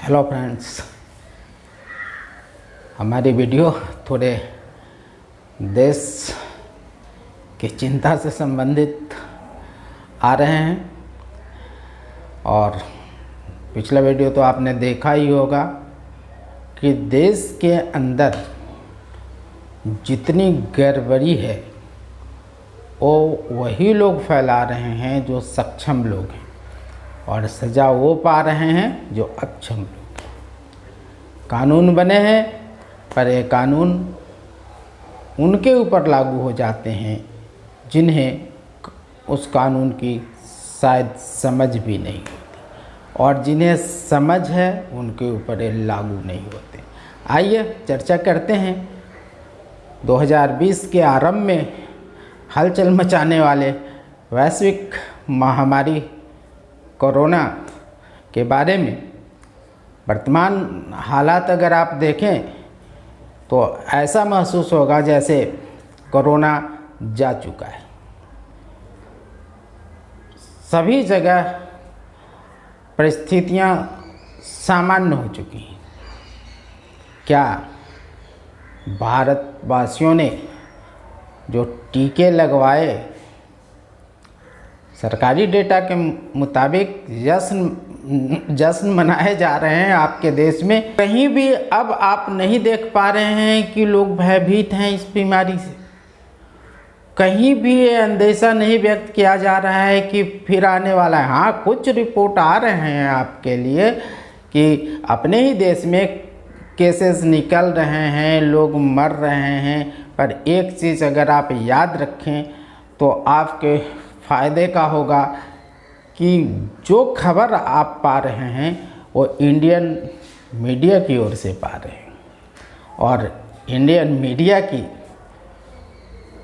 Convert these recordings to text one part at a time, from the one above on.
Hello friends, हमारी video थोड़े देश की चिंता से संबंधित आ रहे हैं। और पिछला वीडियो तो आपने देखा ही होगा कि देश के अंदर जितनी गड़बड़ी है वो वही लोग फैला रहे हैं जो सक्षम लोग हैं, और सज़ा वो पा रहे हैं जो अक्षम लोग। कानून बने हैं पर ये कानून उनके ऊपर लागू हो जाते हैं जिन्हें उस कानून की शायद समझ भी नहीं होती, और जिन्हें समझ है उनके ऊपर ये लागू नहीं होते। आइए चर्चा करते हैं 2020 के आरंभ में हलचल मचाने वाले वैश्विक महामारी कोरोना के बारे में। वर्तमान हालात अगर आप देखें तो ऐसा महसूस होगा जैसे कोरोना जा चुका है। सभी जगह परिस्थितियां सामान्य हो चुकी हैं। क्या भारतवासियों ने जो टीके लगवाए, सरकारी डेटा के मुताबिक जश्न मनाए जा रहे हैं आपके देश में। कहीं भी अब आप नहीं देख पा रहे हैं कि लोग भयभीत हैं इस बीमारी से। कहीं भी ये अंदेशा नहीं व्यक्त किया जा रहा है कि फिर आने वाला है। हाँ, कुछ रिपोर्ट आ रहे हैं आपके लिए कि अपने ही देश में केसेस निकल रहे हैं, लोग मर रहे हैं। पर एक चीज़ अगर आप याद रखें तो आपके फ़ायदे का होगा कि जो खबर आप पा रहे हैं वो इंडियन मीडिया की ओर से पा रहे हैं, और इंडियन मीडिया की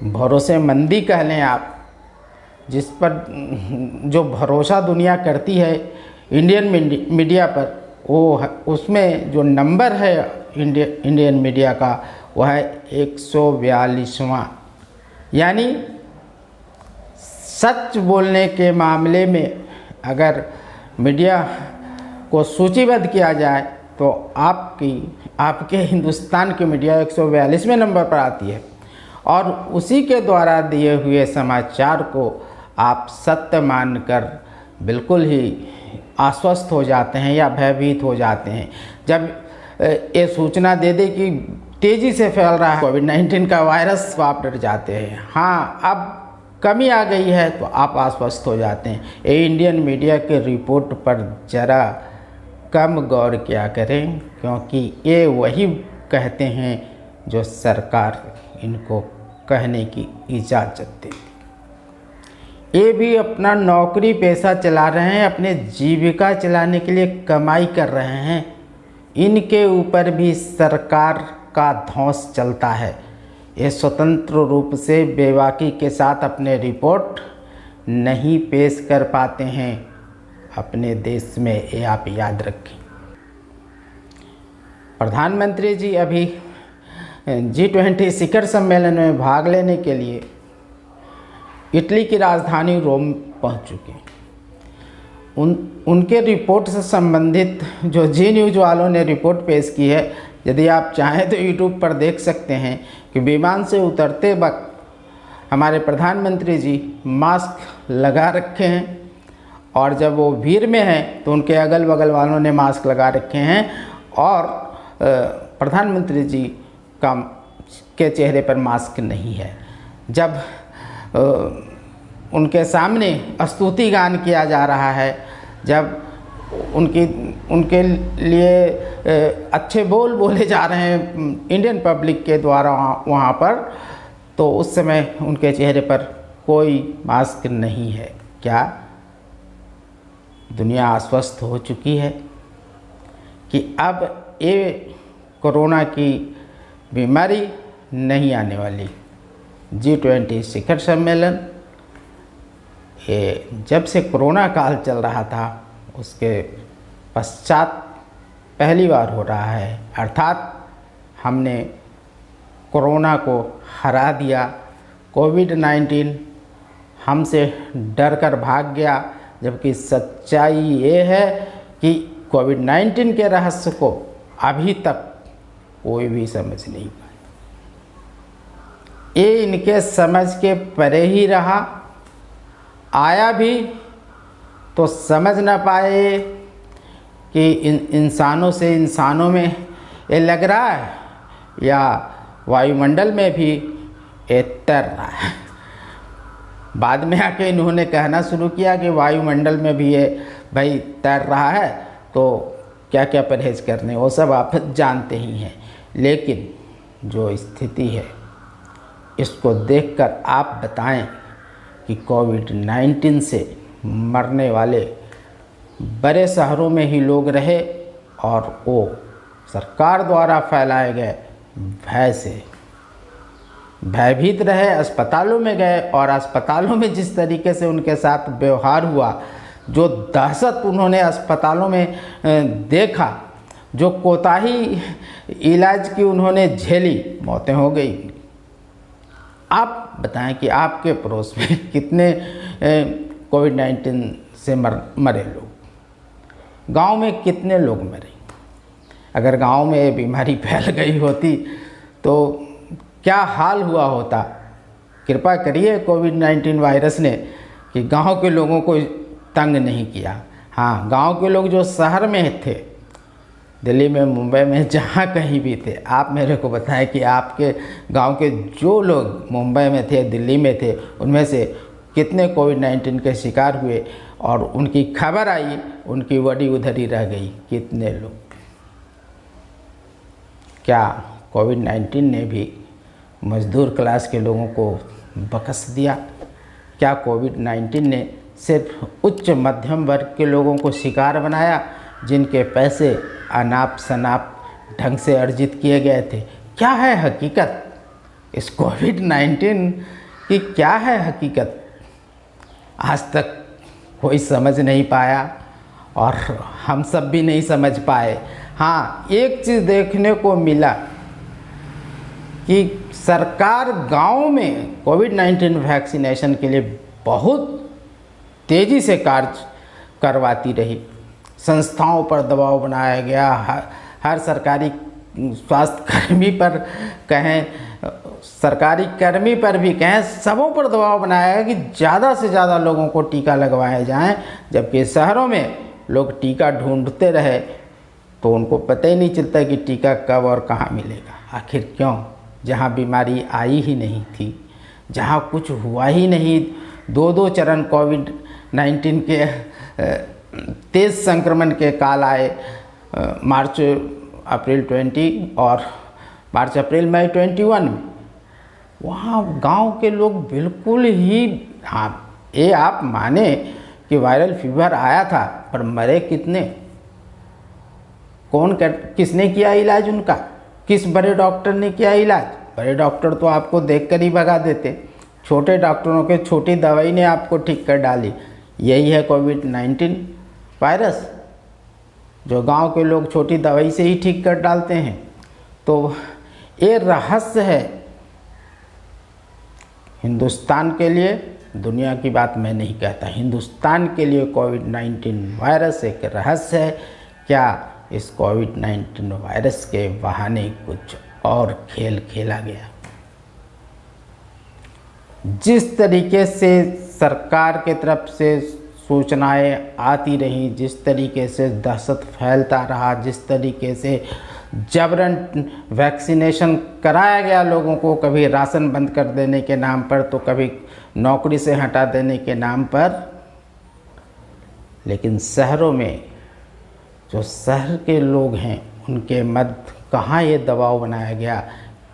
भरोसेमंदी कह लें आप, जिस पर जो भरोसा दुनिया करती है इंडियन मीडिया पर, वो उसमें जो नंबर है इंडियन मीडिया का वह है 142वां। यानी सच बोलने के मामले में अगर मीडिया को सूचीबद्ध किया जाए तो आपके हिंदुस्तान की मीडिया 142वें नंबर पर आती है, और उसी के द्वारा दिए हुए समाचार को आप सत्य मानकर बिल्कुल ही आश्वस्त हो जाते हैं या भयभीत हो जाते हैं। जब ये सूचना दे दे कि तेज़ी से फैल रहा है कोविड-19 का वायरस, तो आप डर जाते हैं। हाँ, अब कमी आ गई है तो आप आश्वस्त हो जाते हैं। ये इंडियन मीडिया के रिपोर्ट पर ज़रा कम गौर किया करें, क्योंकि ये वही कहते हैं जो सरकार इनको कहने की इजाज़त देती। ये भी अपना नौकरी पेशा चला रहे हैं, अपने जीविका चलाने के लिए कमाई कर रहे हैं। इनके ऊपर भी सरकार का धौंस चलता है। ये स्वतंत्र रूप से बेबाकी के साथ अपने रिपोर्ट नहीं पेश कर पाते हैं अपने देश में, ये आप याद रखें। प्रधानमंत्री जी अभी G20 शिखर सम्मेलन में भाग लेने के लिए इटली की राजधानी रोम पहुंच चुके हैं। उनके रिपोर्ट से संबंधित जो जी न्यूज़ वालों ने रिपोर्ट पेश की है, यदि आप चाहें तो यूट्यूब पर देख सकते हैं कि विमान से उतरते वक्त हमारे प्रधानमंत्री जी मास्क लगा रखे हैं, और जब वो भीड़ में हैं तो उनके अगल बगल वालों ने मास्क लगा रखे हैं, और प्रधानमंत्री जी के चेहरे पर मास्क नहीं है। जब उनके सामने स्तुति गान किया जा रहा है, जब उनके लिए अच्छे बोल बोले जा रहे हैं इंडियन पब्लिक के द्वारा वहाँ पर, तो उस समय उनके चेहरे पर कोई मास्क नहीं है। क्या दुनिया आश्वस्त हो चुकी है कि अब ये कोरोना की बीमारी नहीं आने वाली? G20 शिखर सम्मेलन, ये जब से कोरोना काल चल रहा था उसके पश्चात पहली बार हो रहा है। अर्थात हमने कोरोना को हरा दिया। कोविड-19 हमसे डर कर भाग गया, जबकि सच्चाई ये है कि कोविड-19 के रहस्य को अभी तक कोई भी समझ नहीं पाया। ये इनके समझ के परे ही रहा, आया भी तो समझ ना पाए कि इंसानों से इंसानों में ये लग रहा है या वायुमंडल में भी ये तैर रहा है। बाद में आके इन्होंने कहना शुरू किया कि वायुमंडल में भी ये भाई तैर रहा है, तो क्या क्या परहेज करने वो सब आप जानते ही हैं। लेकिन जो स्थिति है इसको देखकर आप बताएं कि कोविड-19 से मरने वाले बड़े शहरों में ही लोग रहे और वो सरकार द्वारा फैलाए गए भय से भयभीत रहे, अस्पतालों में गए और अस्पतालों में जिस तरीके से उनके साथ व्यवहार हुआ, जो दहशत उन्होंने अस्पतालों में देखा, जो कोताही इलाज की उन्होंने झेली, मौतें हो गई। आप बताएं कि आपके पड़ोस में कितने कोविड-19 से मरे लोग, गांव में कितने लोग मरे। अगर गांव में ये बीमारी फैल गई होती तो क्या हाल हुआ होता। कृपा करिए कोविड-19 वायरस ने कि गांव के लोगों को तंग नहीं किया। हाँ, गांव के लोग जो शहर में थे, दिल्ली में, मुंबई में, जहाँ कहीं भी थे, आप मेरे को बताएं कि आपके गांव के जो लोग मुंबई में थे, दिल्ली में थे, उनमें से कितने कोविड-19 के शिकार हुए और उनकी खबर आई, उनकी वडी उधर ही रह गई। कितने लोग। क्या कोविड-19 ने भी मजदूर क्लास के लोगों को बख्श दिया? क्या कोविड-19 ने सिर्फ उच्च मध्यम वर्ग के लोगों को शिकार बनाया, जिनके पैसे अनाप शनाप ढंग से अर्जित किए गए थे? क्या है हकीकत? इस कोविड-19 की क्या है हकीकत? आज तक कोई समझ नहीं पाया और हम सब भी नहीं समझ पाए। हाँ, एक चीज़ देखने को मिला कि सरकार गांव में कोविड-19 वैक्सीनेशन के लिए बहुत तेज़ी से कार्य करवाती रही। संस्थाओं पर दबाव बनाया गया, हर सरकारी स्वास्थ्य कर्मी पर कहें, सरकारी कर्मी पर भी कहें, सबों पर दबाव बनाया गया कि ज़्यादा से ज़्यादा लोगों को टीका लगवाए जाएं। जबकि शहरों में लोग टीका ढूंढते रहे तो उनको पता ही नहीं चलता कि टीका कब और कहाँ मिलेगा। आखिर क्यों? जहाँ बीमारी आई ही नहीं थी, जहाँ कुछ हुआ ही नहीं, दो चरण कोविड-19 के तेज़ संक्रमण के काल आए, मार्च अप्रैल 20 और मार्च अप्रैल मई 21 में। वहाँ गांव के लोग बिल्कुल ही, हाँ, ये आप माने कि वायरल फीवर आया था, पर मरे कितने? किसने किया इलाज उनका? किस बड़े डॉक्टर ने किया इलाज? बड़े डॉक्टर तो आपको देखकर ही भगा देते। छोटे डॉक्टरों के छोटी दवाई ने आपको ठीक कर डाली। यही है कोविड-19 वायरस, जो गांव के लोग छोटी दवाई से ही ठीक कर डालते हैं। तो ये रहस्य है हिंदुस्तान के लिए। दुनिया की बात मैं नहीं कहता, हिंदुस्तान के लिए कोविड-19 वायरस एक रहस्य है। क्या इस कोविड-19 वायरस के बहाने कुछ और खेल खेला गया? जिस तरीके से सरकार के तरफ से सूचनाएं आती रहीं, जिस तरीके से दहशत फैलता रहा, जिस तरीके से जबरन वैक्सीनेशन कराया गया लोगों को, कभी राशन बंद कर देने के नाम पर तो कभी नौकरी से हटा देने के नाम पर। लेकिन शहरों में जो शहर के लोग हैं उनके मध्य कहाँ ये दबाव बनाया गया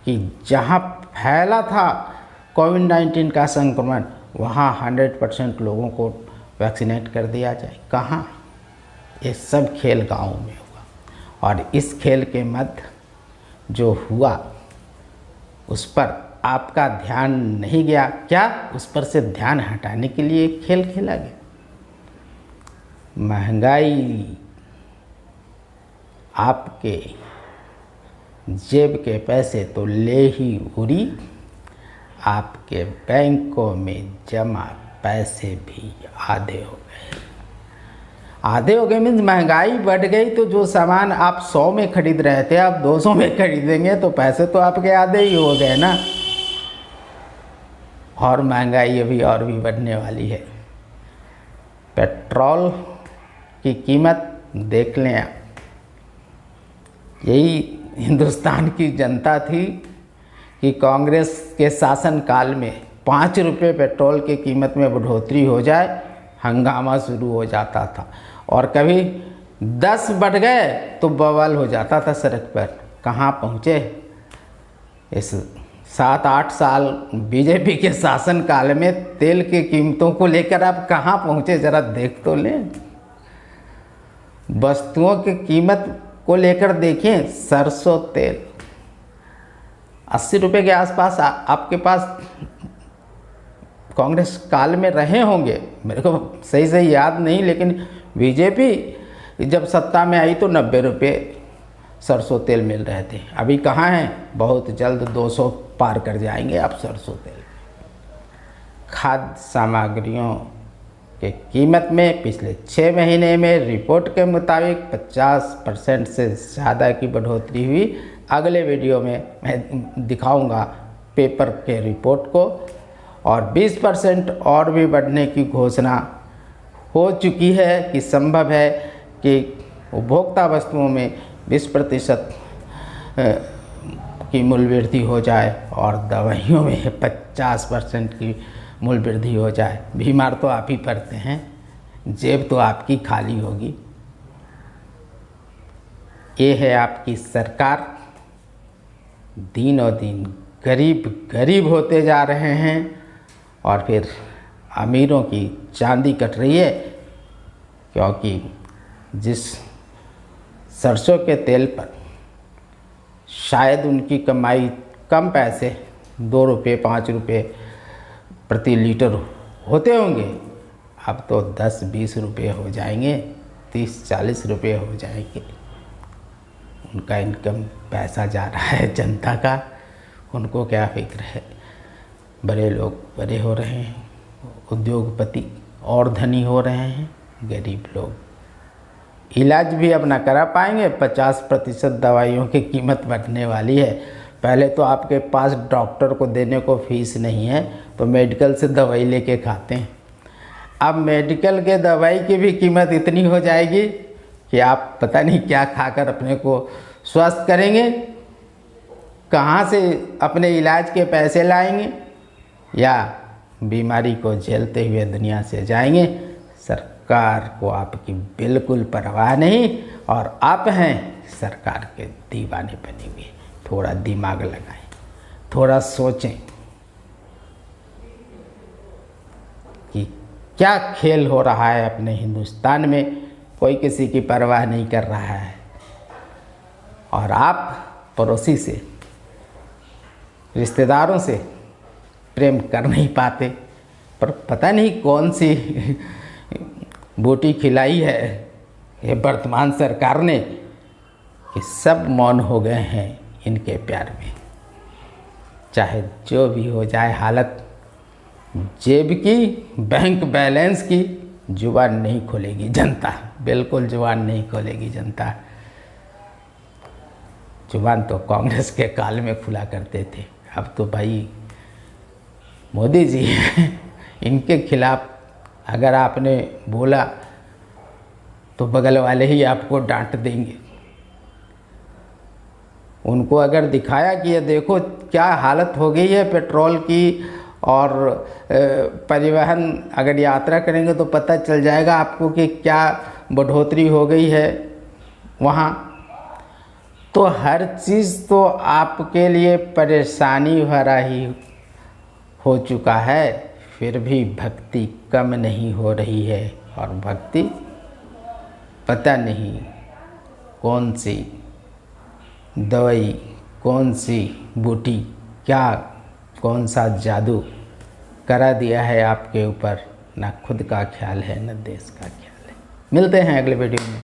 कि जहाँ फैला था कोविड-19 का संक्रमण, वहाँ 100% लोगों को वैक्सीनेट कर दिया जाए? कहाँ? ये सब खेल गाँव में हुआ और इस खेल के मध्य जो हुआ उस पर आपका ध्यान नहीं गया। क्या उस पर से ध्यान हटाने के लिए खेल खेला गया? महंगाई आपके जेब के पैसे तो ले ही उड़ी, आपके बैंकों में जमा पैसे भी आधे हो गए। आधे हो गए मीन्स महंगाई बढ़ गई, तो जो सामान आप 100 में खरीद रहे थे आप 200 में खरीदेंगे तो पैसे तो आपके आधे ही हो गए ना। और महंगाई अभी और भी बढ़ने वाली है। पेट्रोल की कीमत देख लें आप, यही हिंदुस्तान की जनता थी कि कांग्रेस के शासनकाल में 5 रुपये पेट्रोल की कीमत में बढ़ोतरी हो जाए हंगामा शुरू हो जाता था, और कभी 10 बढ़ गए तो बवाल हो जाता था सड़क पर। कहाँ पहुँचे इस 7-8 साल बीजेपी के शासनकाल में तेल की कीमतों को लेकर आप कहाँ पहुँचे, ज़रा देख तो लें। वस्तुओं की कीमत को लेकर देखें, सरसों तेल 80 रुपये के आसपास आपके पास कांग्रेस काल में रहे होंगे, मेरे को सही से याद नहीं, लेकिन बीजेपी जब सत्ता में आई तो 90 रुपये सरसों तेल मिल रहे थे। अभी कहाँ हैं, बहुत जल्द 200 पार कर जाएंगे आप सरसों तेल। खाद्य सामग्रियों के कीमत में पिछले 6 महीने में रिपोर्ट के मुताबिक 50% से ज़्यादा की बढ़ोतरी हुई। अगले वीडियो में मैं दिखाऊंगा पेपर के रिपोर्ट को, और 20% और भी बढ़ने की घोषणा हो चुकी है कि संभव है कि उपभोक्ता वस्तुओं में 20% की मूल्य वृद्धि हो जाए और दवाइयों में 50% की मूल्य वृद्धि हो जाए। बीमार तो आप ही पड़ते हैं, जेब तो आपकी खाली होगी। ये है आपकी सरकार, दिनों दिन गरीब होते जा रहे हैं, और फिर अमीरों की चांदी कट रही है, क्योंकि जिस सरसों के तेल पर शायद उनकी कमाई कम पैसे 2 रुपये 5 रुपये प्रति लीटर होते होंगे, अब तो 10-20 रुपये हो जाएंगे, 30-40 रुपये हो जाएंगे। उनका इनकम पैसा जा रहा है जनता का, उनको क्या फिक्र है। बड़े लोग बड़े हो रहे हैं, उद्योगपति और धनी हो रहे हैं, गरीब लोग इलाज भी अब ना करा पाएंगे। 50% दवाइयों की कीमत बढ़ने वाली है। पहले तो आपके पास डॉक्टर को देने को फीस नहीं है तो मेडिकल से दवाई लेके खाते हैं, अब मेडिकल के दवाई की भी कीमत इतनी हो जाएगी कि आप पता नहीं क्या खाकर अपने को स्वस्थ करेंगे, कहाँ से अपने इलाज के पैसे लाएंगे, या बीमारी को झेलते हुए दुनिया से जाएंगे। सरकार को आपकी बिल्कुल परवाह नहीं, और आप हैं सरकार के दीवाने बने हुए। थोड़ा दिमाग लगाएं, थोड़ा सोचें कि क्या खेल हो रहा है अपने हिंदुस्तान में। कोई किसी की परवाह नहीं कर रहा है, और आप पड़ोसी से, रिश्तेदारों से प्रेम कर नहीं पाते, पर पता नहीं कौन सी बूटी खिलाई है ये वर्तमान सरकार ने कि सब मौन हो गए हैं इनके प्यार में। चाहे जो भी हो जाए हालत, जेब की, बैंक बैलेंस की जुबान नहीं खोलेगी जनता, बिल्कुल जुबान नहीं खोलेगी जनता। जुबान तो कांग्रेस के काल में खुला करते थे, अब तो भाई मोदी जी इनके खिलाफ अगर आपने बोला तो बगल वाले ही आपको डांट देंगे। उनको अगर दिखाया कि ये देखो क्या हालत हो गई है पेट्रोल की, और परिवहन अगर यात्रा करेंगे तो पता चल जाएगा आपको कि क्या बढ़ोतरी हो गई है वहाँ, तो हर चीज़ तो आपके लिए परेशानी भरा ही हो चुका है, फिर भी भक्ति कम नहीं हो रही है। और भक्ति पता नहीं कौन सी दवाई, कौन सी बूटी, क्या कौन सा जादू करा दिया है आपके ऊपर, ना खुद का ख्याल है ना देश का ख्याल है। मिलते हैं अगले वीडियो में।